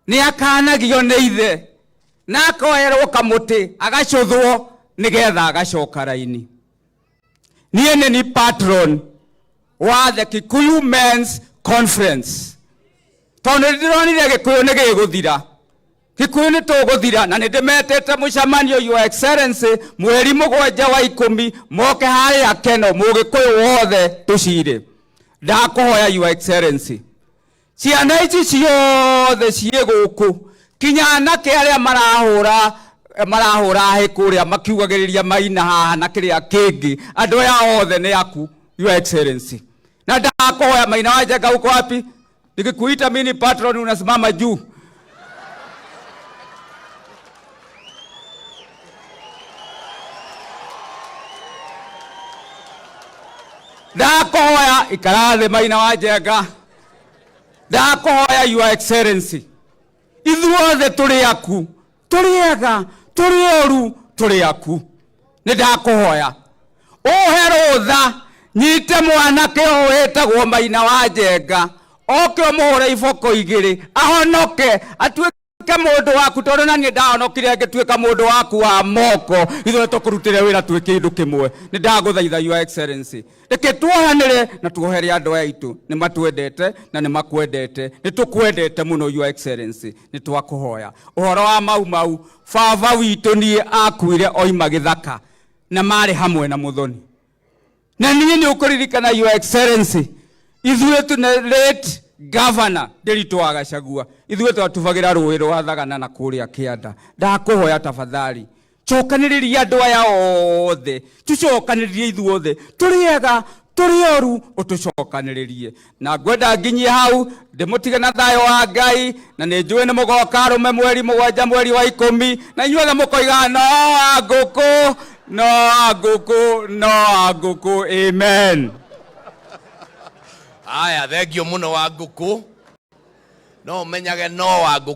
ni akanagio nĩ ithe na akoerwo kamuti agacuthwo nigetha agacoka raini. Niĩ ni patron wa the Kikuyu Men's Conference. Tondu ndironire Gikuyu nĩ gĩgũthira. Kikuyu nĩ tũgũthira na nĩ ndĩmetete mũcemanio Your Excellency mweri 7 wa 10 moke harĩa Keno mũgĩkũyũ wothe tũcire. Ndakũhoya Your Excellency. Ciana ici ciothe ciĩ gũkũ kinya anake arĩa marahũra hĩ kũrĩa makiugagĩrĩria Maina haha na kĩrĩa kĩngĩ andũ aya othe nĩ aku Your Excellency. Na ndakũhoya Maina wa Njenga uko wapi? Nikikuita mimi patron unasimama juu. Ndakohoya ikarathe Maina wa Njenga. Ndakohoya Your Excellency. Ithuothe tũrĩ aku. Tũrĩ ega, tũrĩ oru, tũrĩ aku. Nĩ ndakohoya. Ũhe rũtha nyite mwanake ũyũ wĩtagwo Maina wa Njenga. Oke mũhũre iboko igĩrĩ. Ahonoke atuĩke mũndũ waku tondũ na niĩ ndahonokire ngĩtuĩka mũndũ waku wa moko. Ithuothe tũkũrutĩre wĩra twĩ kĩndũ kĩmwe. Nĩ ndagũthaitha Your Excellency. Reke tuohanĩre na tuohere andũ aitũ. Nĩ matwendete na nĩ makwendete. Nĩ tũkwendete mũno Your Excellency. Nĩ twakũhoya. Ũhoro wa mau baba witũ niĩ akuire oima gĩthaka na marĩ hamwe na mũthoni. Na niĩ nĩ ũkũririkana Your Excellency. Ithuĩ tũne late Governor Nderitu wa Gachagua. Ithuĩ twatubagĩra rũĩ rwa Thagana na kũrĩa Kĩanda. Ndakũhoya tafadhali. Cokanĩrĩria andũ aya othe. Tucokanĩrĩrie ithuothe. Tũrĩ ega, tũrĩ oru, ũtũcokanĩrĩrie. Na ngwenda nginyie hau ndĩmũtige na thayũ wa Ngai na nĩ njũĩ nĩ mũgoka arũme mweri 7 mweri wa 10 na inyuothe mũkoiga no ngũkũ, no ngũkũ, no ngũkũ. Amen. Aya, thengio muno wa ngũkũ. No menyage no wa ngũkũ.